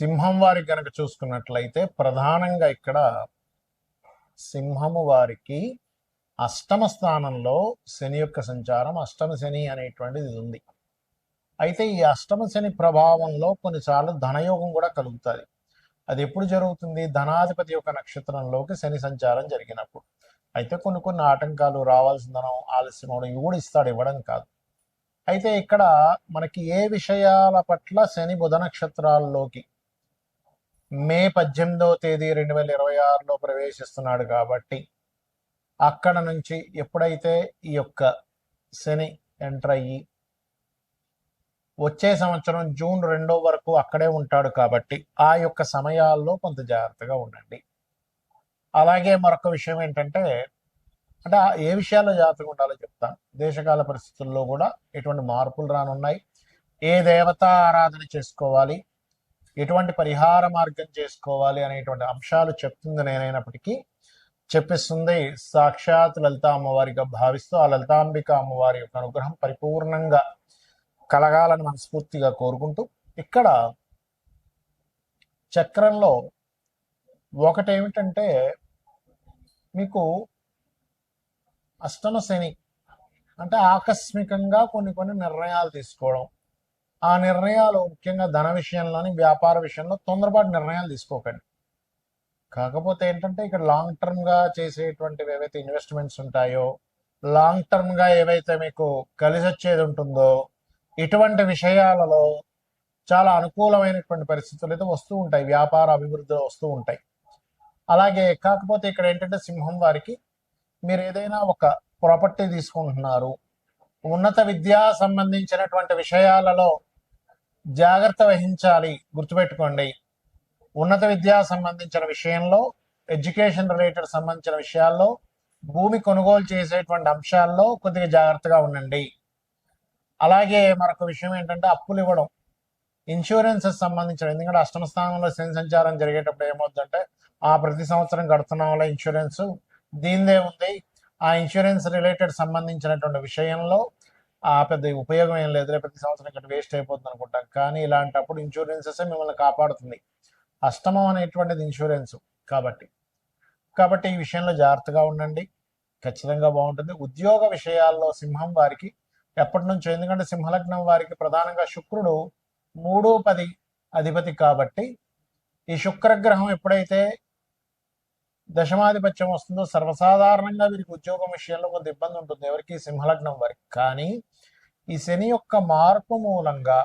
సింహం వారికి గనక చూసుకున్నట్లయితే ప్రధానంగా ఇక్కడ సింహము వారికి అష్టమ స్థానంలో శని యొక్క సంచారం, అష్టమ శని అనేటువంటిది ఉంది. అయితే ఈ అష్టమ శని ప్రభావంలో కొన్నిసార్లు ధనయోగం కూడా కలుగుతుంది. అది ఎప్పుడు జరుగుతుంది? ధనాధిపతి యొక్క నక్షత్రంలోకి శని సంచారం జరిగినప్పుడు. అయితే కొన్ని ఆటంకాలు, రావాల్సిన ధనం ఆలస్యం అవడం, ఇవి కూడా ఇస్తాడు, ఇవ్వడం కాదు. అయితే ఇక్కడ మనకి ఏ విషయాల పట్ల శని బుధ నక్షత్రాల్లోకి మే 18వ తేదీ 2026లో ప్రవేశిస్తున్నాడు కాబట్టి అక్కడ నుంచి ఎప్పుడైతే ఈ యొక్క శని ఎంటర్ అయ్యి వచ్చే సంవత్సరం జూన్ 2 వరకు అక్కడే ఉంటాడు కాబట్టి ఆ యొక్క సమయాల్లో కొంత జాగ్రత్తగా ఉండండి. అలాగే మరొక విషయం ఏంటంటే, అంటే ఏ విషయాల్లో జాగ్రత్తగా ఉండాలో చెప్తాను. దేశకాల పరిస్థితుల్లో కూడా ఎటువంటి మార్పులు రానున్నాయి, ఏ దేవత ఆరాధన చేసుకోవాలి, ఎటువంటి పరిహార మార్గం చేసుకోవాలి అనేటువంటి అంశాలు చెప్తుంది నేనైనప్పటికీ చెప్పిస్తుంది సాక్షాత్ లలిత అమ్మవారిగా భావిస్తూ ఆ లలితాంబిక అమ్మవారి యొక్క అనుగ్రహం పరిపూర్ణంగా కలగాలని మనస్ఫూర్తిగా కోరుకుంటూ, ఇక్కడ చక్రంలో ఒకటేమిటంటే మీకు అష్టమ శని అంటే ఆకస్మికంగా కొన్ని నిర్ణయాలు తీసుకోవడం. ఆ నిర్ణయాలు ముఖ్యంగా ధన విషయంలోని, వ్యాపార విషయంలో తొందరపాటు నిర్ణయాలు తీసుకోకండి. కాకపోతే ఏంటంటే ఇక్కడ లాంగ్ టర్మ్గా చేసేటువంటివి ఏవైతే ఇన్వెస్ట్మెంట్స్ ఉంటాయో, లాంగ్ టర్మ్గా ఏవైతే మీకు కలిసి వచ్చేది ఉంటుందో, ఇటువంటి విషయాలలో చాలా అనుకూలమైనటువంటి పరిస్థితులు అయితే వస్తూ ఉంటాయి, వ్యాపార అభివృద్ధిలో వస్తూ ఉంటాయి. అలాగే కాకపోతే ఇక్కడ ఏంటంటే సింహం వారికి మీరు ఏదైనా ఒక ప్రాపర్టీ తీసుకుంటున్నారు, ఉన్నత విద్యా సంబంధించినటువంటి విషయాలలో జాగ్రత్త వహించాలి. గుర్తుపెట్టుకోండి, ఉన్నత విద్యా సంబంధించిన విషయంలో, ఎడ్యుకేషన్ రిలేటెడ్ సంబంధించిన విషయాల్లో, భూమి కొనుగోలు చేసేటువంటి అంశాల్లో కొద్దిగా జాగ్రత్తగా ఉండండి. అలాగే మరొక విషయం ఏంటంటే అప్పులు ఇవ్వడం, ఇన్సూరెన్సెస్ సంబంధించిన, ఎందుకంటే అష్టమ స్థానంలో శని సంచారం జరిగేటప్పుడు ఏమవుతుందంటే ప్రతి సంవత్సరం కడుతున్న వాళ్ళ ఇన్సూరెన్స్ దీనిదే ఉంది, ఆ ఇన్సూరెన్స్ రిలేటెడ్ సంబంధించినటువంటి విషయంలో పెద్ద ఉపయోగం ఏం లేదు, ప్రతి సంవత్సరం ఇక్కడ వేస్ట్ అయిపోతుంది అనుకుంటాం. కానీ ఇలాంటప్పుడు ఇన్సూరెన్సెస్ మిమ్మల్ని కాపాడుతుంది. అష్టమం అనేటువంటిది ఇన్సూరెన్స్ కాబట్టి ఈ విషయంలో జాగ్రత్తగా ఉండండి, ఖచ్చితంగా బాగుంటుంది. ఉద్యోగ విషయాల్లో సింహం వారికి ఎప్పటి నుంచో, ఎందుకంటే సింహలగ్నం వారికి ప్రధానంగా శుక్రుడు 3-10 అధిపతి కాబట్టి ఈ శుక్రగ్రహం ఎప్పుడైతే దశమాధిపత్యం వస్తుందో సర్వసాధారణంగా వీరికి ఉద్యోగం విషయంలో కొంత ఇబ్బంది ఉంటుంది, ఎవరికి? సింహలగ్నం వారికి. కానీ ఈ శని యొక్క మార్పు మూలంగా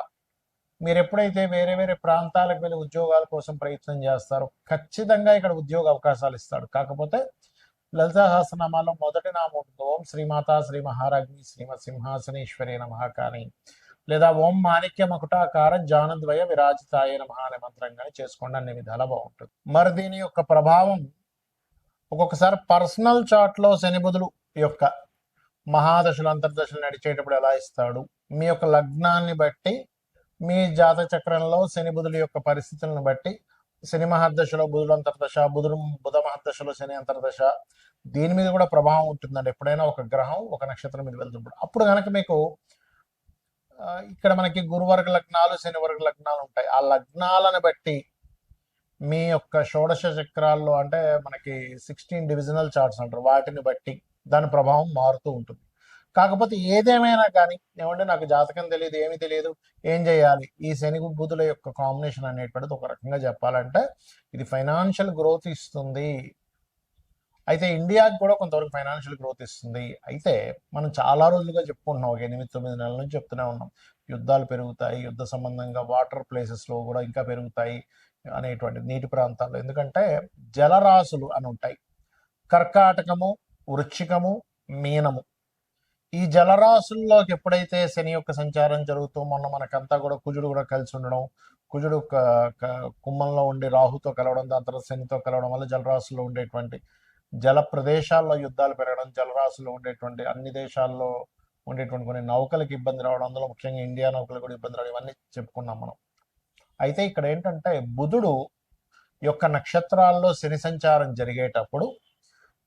మీరు ఎప్పుడైతే వేరే వేరే ప్రాంతాలకు వెళ్ళి ఉద్యోగాల కోసం ప్రయత్నం చేస్తారో ఖచ్చితంగా ఇక్కడ ఉద్యోగ అవకాశాలు ఇస్తాడు. కాకపోతే లలితా సహస్రనామాలో మొదటి నామం ఓం శ్రీమాతా శ్రీ మహారాజ్ఞి శ్రీమత్ సింహాసనేశ్వరి నమః కానీ, లేదా ఓం మాణిక్య మకుటాకార జానద్వయ విరాజితాయ నమః అనే మంత్రంగానే చేసుకోండి, అన్ని విధాలా బాగుంటుంది. మరి దీని యొక్క ప్రభావం ఒక్కొక్కసారి పర్సనల్ చార్ట్లో శని బుధులు యొక్క మహాదశలు అంతర్దశలు నడిచేటప్పుడు ఎలా ఇస్తాడు, మీ యొక్క లగ్నాన్ని బట్టి, మీ జాతక చక్రంలో శని బుధుల యొక్క పరిస్థితులను బట్టి, శని మహర్దశలో బుధుడు అంతర్దశ, బుధ మహర్దశలో శని అంతర్దశ, దీని మీద కూడా ప్రభావం ఉంటుందండి. ఎప్పుడైనా ఒక గ్రహం ఒక నక్షత్రం మీద వెళ్తున్నప్పుడు అప్పుడు కనుక మీకు ఇక్కడ మనకి గురువర్గ లగ్నాలు, శని వర్గ లగ్నాలు ఉంటాయి. ఆ లగ్నాలను బట్టి మీ యొక్క షోడశ చక్రాల్లో, అంటే మనకి 16 డివిజనల్ చార్ట్స్ అంటారు, వాటిని బట్టి దాని ప్రభావం మారుతూ ఉంటుంది. కాకపోతే ఏదేమైనా కానీ ఏమంటే నాకు జాతకం తెలియదు, ఏమీ తెలియదు, ఏం చేయాలి? ఈ శని బుధుల యొక్క కాంబినేషన్ అనేటువంటిది ఒక రకంగా చెప్పాలంటే ఇది ఫైనాన్షియల్ గ్రోత్ ఇస్తుంది. అయితే ఇండియాకి కూడా కొంతవరకు ఫైనాన్షియల్ గ్రోత్ ఇస్తుంది. అయితే మనం చాలా రోజులుగా చెప్పుకుంటున్నాం, ఒక 8-9 నెలల నుంచి చెప్తూనే ఉన్నాం, యుద్ధాలు పెరుగుతాయి, యుద్ధ సంబంధంగా వాటర్ ప్లేసెస్లో కూడా ఇంకా పెరుగుతాయి అనేటువంటి నీటి ప్రాంతాల్లో. ఎందుకంటే జలరాశులు అని ఉంటాయి, కర్కాటకము, వృశ్చికము, మీనము. ఈ జలరాశుల్లోకి ఎప్పుడైతే శని యొక్క సంచారం జరుగుతూ, మొన్న మనకంతా కూడా కుజుడు కూడా కలిసి ఉండడం, కుజుడు కుంభంలో ఉండి రాహుతో కలవడం, దాని తర్వాత శనితో కలవడం వల్ల జలరాశుల్లో ఉండేటువంటి జల ప్రదేశాల్లో యుద్ధాలు పెరగడం, జలరాశుల్లో ఉండేటువంటి అన్ని దేశాల్లో ఉండేటువంటి కొన్ని నౌకలకు ఇబ్బంది రావడం, అందులో ముఖ్యంగా ఇండియా నౌకలకు కూడా ఇబ్బంది రావడం, ఇవన్నీ చెప్పుకున్నాం మనం. అయితే ఇక్కడ ఏంటంటే బుధుడు యొక్క నక్షత్రాల్లో శని సంచారం జరిగేటప్పుడు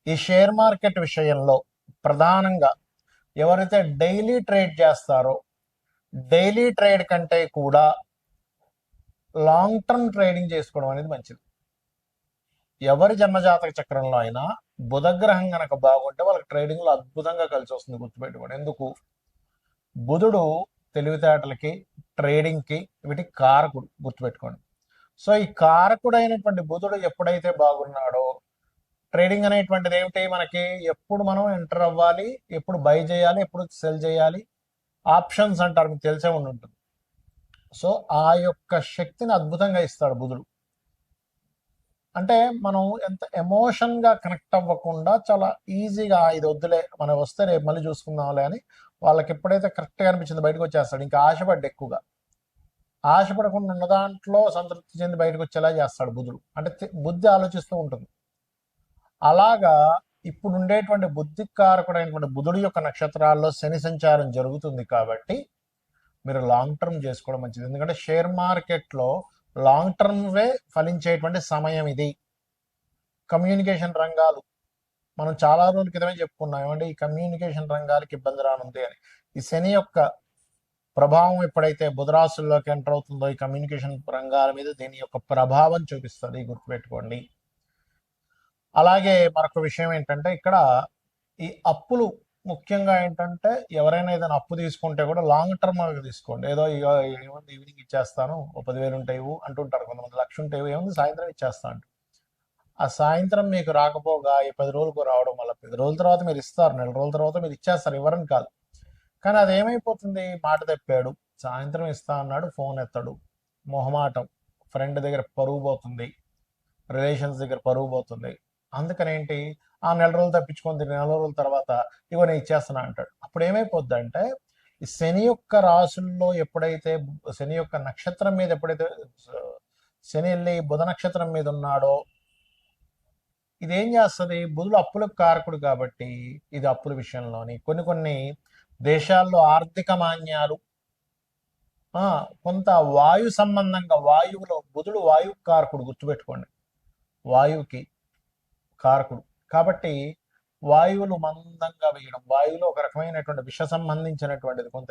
ఈ షేర్ మార్కెట్ విషయంలో ప్రధానంగా ఎవరైతే డైలీ ట్రేడ్ చేస్తారో, డైలీ ట్రేడ్ కంటే కూడా లాంగ్ టర్మ్ ట్రేడింగ్ చేసుకోవడం అనేది మంచిది. ఎవరి జన్మజాతక చక్రంలో అయినా బుధగ్రహం గనక బాగుంటే వాళ్ళకి ట్రేడింగ్లో అద్భుతంగా కలిసి వస్తుంది. గుర్తుపెట్టుకోండి. ఎందుకు? బుధుడు తెలివితేటలకి, ట్రేడింగ్కి, వీటికి కారకుడు. గుర్తుపెట్టుకోండి. సో ఈ కారకుడైనటువంటి బుధుడు ఎప్పుడైతే బాగున్నాడో, ట్రేడింగ్ అనేటువంటిది ఏమిటి? మనకి ఎప్పుడు మనం ఎంటర్ అవ్వాలి, ఎప్పుడు బై చేయాలి, ఎప్పుడు సెల్ చేయాలి, ఆప్షన్స్ అంటారు, మీకు తెలిసే ఉండి ఉంటుంది. సో ఆ యొక్క శక్తిని అద్భుతంగా ఇస్తాడు బుధుడు. అంటే మనం ఎంత ఎమోషన్గా కనెక్ట్ అవ్వకుండా చాలా ఈజీగా ఇది వద్దులే, మనం వస్తే రేపు మళ్ళీ చూసుకుందాంలే అని వాళ్ళకి ఎప్పుడైతే కరెక్ట్గా అనిపించింది బయటకు వచ్చేస్తాడు. ఇంకా ఆశపడ్డ ఎక్కువగా ఆశపడకుండా ఉన్న దాంట్లో సంతృప్తి చెంది బయటకు వచ్చేలా చేస్తాడు బుధుడు. అంటే బుద్ధి ఆలోచిస్తూ ఉంటుంది. అలాగా ఇప్పుడు ఉండేటువంటి బుద్ధికారకుడైనటువంటి బుధుడు యొక్క నక్షత్రాల్లో శని సంచారం జరుగుతుంది కాబట్టి మీరు లాంగ్ టర్మ్ చేసుకోవడం మంచిది. ఎందుకంటే షేర్ మార్కెట్లో లాంగ్ టర్మ్వే ఫలించేటువంటి సమయం ఇది. కమ్యూనికేషన్ రంగాలు మనం చాలా రోజుల క్రితమే చెప్పుకున్నాం ఏమంటే ఈ కమ్యూనికేషన్ రంగాలకి ఇబ్బంది రానుంది అని. ఈ శని యొక్క ప్రభావం ఎప్పుడైతే బుధరాశుల్లోకి ఎంటర్ అవుతుందో ఈ కమ్యూనికేషన్ రంగాల మీద దీని యొక్క ప్రభావం చూపిస్తుంది. గుర్తుపెట్టుకోండి. అలాగే మరొక విషయం ఏంటంటే ఇక్కడ ఈ అప్పులు ముఖ్యంగా ఏంటంటే ఎవరైనా ఏదైనా అప్పు తీసుకుంటే కూడా లాంగ్ టర్మ్ తీసుకోండి. ఏదో ఏముంది ఈవినింగ్ ఇచ్చేస్తాను, ఓ 10,000 ఉంటాయి అంటుంటారు కొంతమంది, 1,00,000 ఉంటాయి, ఏముంది సాయంత్రం ఇచ్చేస్తా అంట. ఆ సాయంత్రం మీకు రాకపోగా ఈ 10 రోజులకు రావడం వల్ల 10 రోజుల తర్వాత మీరు ఇస్తారు, నెల రోజుల తర్వాత మీరు ఇచ్చేస్తారు, ఇవ్వరని కాదు. కానీ అది ఏమైపోతుంది? మాట తప్పాడు, సాయంత్రం ఇస్తా అన్నాడు, ఫోన్ ఎత్తాడు, మొహమాటం, ఫ్రెండ్ దగ్గర పరువు పోతుంది, రిలేషన్స్ దగ్గర పరువు పోతుంది. అందుకని ఏంటి, ఆ నెల రోజులు తప్పించుకొని నెల రోజుల తర్వాత ఇగో నేను ఇచ్చేస్తున్నా అంటాడు. అప్పుడు ఏమైపోద్ది అంటే ఈ శని యొక్క రాసుల్లో ఎప్పుడైతే శని యొక్క నక్షత్రం మీద ఎప్పుడైతే శని వెళ్ళి బుధ నక్షత్రం మీద ఉన్నాడో ఇదేం చేస్తుంది? బుధుడు అప్పులకు కారకుడు కాబట్టి ఇది అప్పుల విషయంలోని కొన్ని దేశాల్లో ఆర్థిక మాన్యాలు, కొంత వాయు సంబంధంగా, వాయువులో బుధుడు వాయు కారకుడు. గుర్తుపెట్టుకోండి, వాయువుకి కారకుడు కాబట్టి వాయువులు మందంగా వేయడం, వాయువులో ఒక రకమైనటువంటి విష సంబంధించినటువంటిది కొంత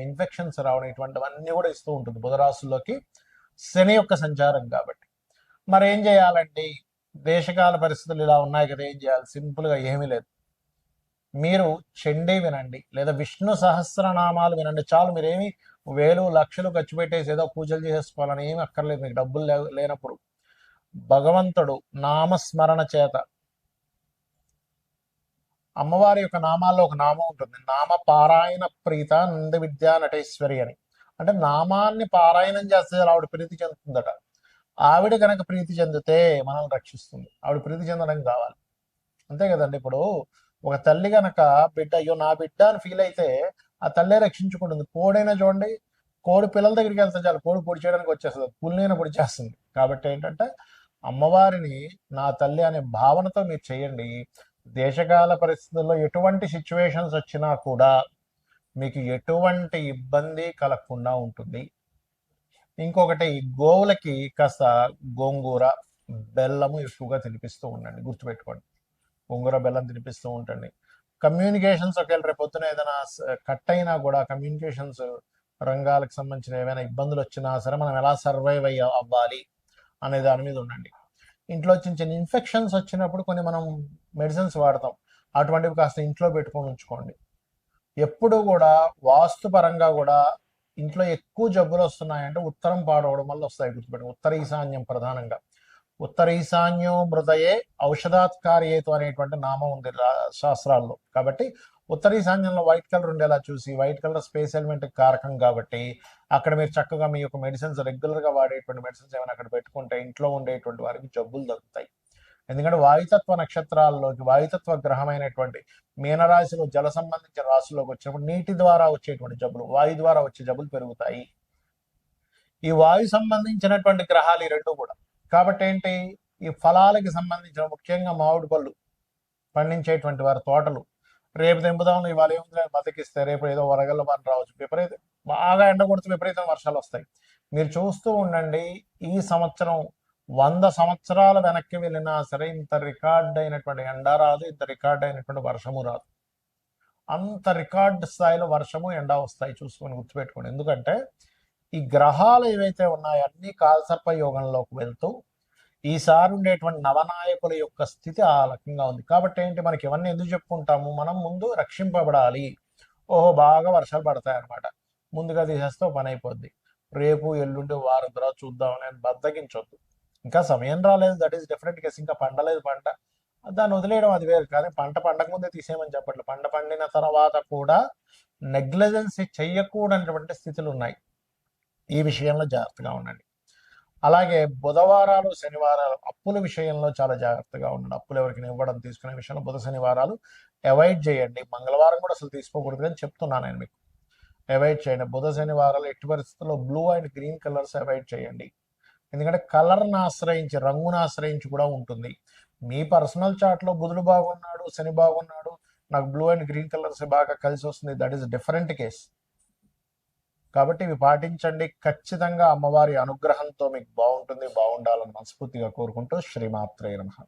ఇన్ఫెక్షన్స్ రావడం, ఇటువంటివన్నీ కూడా ఇస్తూ ఉంటుంది బుధరాశుల్లోకి శని యొక్క సంచారం కాబట్టి. మరి ఏం చేయాలండి? దేశకాల పరిస్థితులు ఇలా ఉన్నాయి కదా, ఏం చేయాలి? సింపుల్గా ఏమీ లేదు. మీరు చండీ వినండి లేదా విష్ణు సహస్రనామాలు వినండి చాలు. మీరేమి వేలు లక్షలు ఖర్చు పెట్టేసి ఏదో పూజలు చేసుకోవాలని ఏమి అక్కర్లేదు. మీకు డబ్బులు లేనప్పుడు భగవంతుడు నామస్మరణ చేత, అమ్మవారి యొక్క నామాల్లో ఒక నామం ఉంటుంది, నామ పారాయణ ప్రీత నంద విద్యా నటేశ్వరి అని. అంటే నామాన్ని పారాయణం చేస్తే ఆవిడ ప్రీతి చెందుతుందట. ఆవిడ కనుక ప్రీతి చెందితే మనల్ని రక్షిస్తుంది. ఆవిడ ప్రీతి చెందడం కావాలి, అంతే కదండి. ఇప్పుడు ఒక తల్లి గనక బిడ్డ, అయ్యో నా బిడ్డ అని ఫీల్ అయితే ఆ తల్లే రక్షించుకుంటుంది. కోడైనా చూడండి, కోడి పిల్లల దగ్గరికి వెళ్తే చాలు, కోడి పొడి చేయడానికి వచ్చేస్తుంది, పులినైనా పొడి చేస్తుంది. కాబట్టి ఏంటంటే అమ్మవారిని నా తల్లి అనే భావనతో మీరు చేయండి. దేశకాల పరిస్థితుల్లో ఎటువంటి సిచ్యువేషన్స్ వచ్చినా కూడా మీకు ఎటువంటి ఇబ్బంది కలగకుండా ఉంటుంది. ఇంకొకటి, గోవులకి కాస్త గోంగూర బెల్లము ఎక్కువగా తినిపిస్తూ ఉండండి. గుర్తుపెట్టుకోండి, గోంగూర బెల్లం తినిపిస్తూ ఉండండి. కమ్యూనికేషన్స్ ఒకవేళ రేపు పొద్దున ఏదైనా కట్ అయినా కూడా కమ్యూనికేషన్స్ రంగాలకు సంబంధించిన ఏమైనా ఇబ్బందులు వచ్చినా సరే మనం ఎలా సర్వైవ్ అవ్వాలి అనే దాని మీద ఉండండి. ఇంట్లో చిన్న చిన్న ఇన్ఫెక్షన్స్ వచ్చినప్పుడు కొన్ని మనం మెడిసిన్స్ వాడతాం, అటువంటివి కాస్త ఇంట్లో పెట్టుకొని ఉంచుకోండి. ఎప్పుడు కూడా వాస్తు పరంగా కూడా ఇంట్లో ఎక్కువ జబ్బులు వస్తున్నాయంటే ఉత్తరం పాడవడం వల్ల వస్తాయి. గుర్తుపెట్టి, ఉత్తర ఈశాన్యం ప్రధానంగా. ఉత్తర ఈశాన్యం మృదయే ఔషధాత్కార్యేతు అనేటువంటి నామం ఉంది శాస్త్రాల్లో. కాబట్టి ఉత్తర ఈశాన్యంలో వైట్ కలర్ ఉండేలా చూసి, వైట్ కలర్ స్పేస్ ఎలిమెంట్ కారకం కాబట్టి అక్కడ మీరు చక్కగా మీ యొక్క మెడిసిన్స్, రెగ్యులర్గా వాడేటువంటి మెడిసిన్స్ ఏమైనా అక్కడ పెట్టుకుంటే ఇంట్లో ఉండేటువంటి వారికి జబ్బులు తగ్గుతాయి. ఎందుకంటే వాయుతత్వ నక్షత్రాల్లోకి వాయుతత్వ గ్రహమైనటువంటి మీనరాశిలో జల సంబంధించిన రాశుల్లోకి వచ్చినప్పుడు నీటి ద్వారా వచ్చేటువంటి జబ్బులు, వాయు ద్వారా వచ్చే జబ్బులు పెరుగుతాయి. ఈ వాయు సంబంధించినటువంటి గ్రహాలు ఈ రెండు కూడా. కాబట్టి ఏంటి, ఈ ఫలాలకి సంబంధించిన ముఖ్యంగా మామిడి పళ్ళు పండించేటువంటి వారి తోటలు రేపు తెంపుదాం, ఇవాళ ఏముంది బతికిస్తే రేపు ఏదో వరగల్ల వారు రావచ్చు, బాగా ఎండ కొడుతూ విపరీతం వర్షాలు వస్తాయి. మీరు చూస్తూ ఉండండి, ఈ సంవత్సరం 100 సంవత్సరాల వెనక్కి వెళ్ళినా సరే ఇంత రికార్డ్ అయినటువంటి ఎండ రాదు, ఇంత రికార్డ్ అయినటువంటి వర్షము రాదు. అంత రికార్డ్ స్థాయిలో వర్షము ఎండ వస్తాయి, చూసుకొని గుర్తుపెట్టుకోండి. ఎందుకంటే ఈ గ్రహాలు ఏవైతే ఉన్నాయో అన్ని కాలసర్ప యోగంలోకి వెళ్తూ ఈసారి ఉండేటువంటి నవనాయకుల యొక్క స్థితి ఆ రకంగా ఉంది. కాబట్టి ఏంటి, మనకి ఇవన్నీ ఎందుకు చెప్పుకుంటాము, మనం ముందు రక్షింపబడాలి. ఓహో బాగా వర్షాలు పడతాయి అనమాట, ముందుగా తీసేస్తే ఓ పని అయిపోద్ది, రేపు ఎల్లుండి వారం తర్వాత చూద్దాం నేను బద్దకించొద్దు. ఇంకా సమయం రాలేదు, దట్ ఈస్ డిఫరెంట్ కేసు. ఇంకా పండలేదు పంట, దాన్ని వదిలేయడం అది వేరు. కానీ పంట పండక ముందే తీసేయమని చెప్పట్లేదు. పంట పండిన తర్వాత కూడా నెగ్లిజెన్స్ చెయ్యకూడనటువంటి స్థితులు ఉన్నాయి. ఈ విషయంలో జాగ్రత్తగా ఉండండి. అలాగే బుధవారాలు శనివారాలు అప్పుల విషయంలో చాలా జాగ్రత్తగా ఉండండి. అప్పులు ఎవరికి ఇవ్వడం తీసుకునే విషయంలో బుధ శనివారాలు అవాయిడ్ చేయండి. మంగళవారం కూడా అసలు తీసుకోకూడదు అని చెప్తున్నాను నేను మీకు. అవాయిడ్ చేయండి. బుధ శనివారాలు ఎట్టి పరిస్థితుల్లో blue and green colours avoid చేయండి. ఎందుకంటే కలర్ని ఆశ్రయించి, రంగును ఆశ్రయించి కూడా ఉంటుంది. మీ పర్సనల్ చార్ట్లో బుధుడు బాగున్నాడు, శని బాగున్నాడు, నాకు బ్లూ అండ్ గ్రీన్ కలర్స్ బాగా కలిసి వస్తుంది, దట్ ఈస్ డిఫరెంట్ కేస్. కాబట్టి ఇవి పాటించండి. ఖచ్చితంగా అమ్మవారి అనుగ్రహంతో మీకు బాగుంటుంది, బాగుండాలని మనస్ఫూర్తిగా కోరుకుంటూ శ్రీమాత్రే నమః.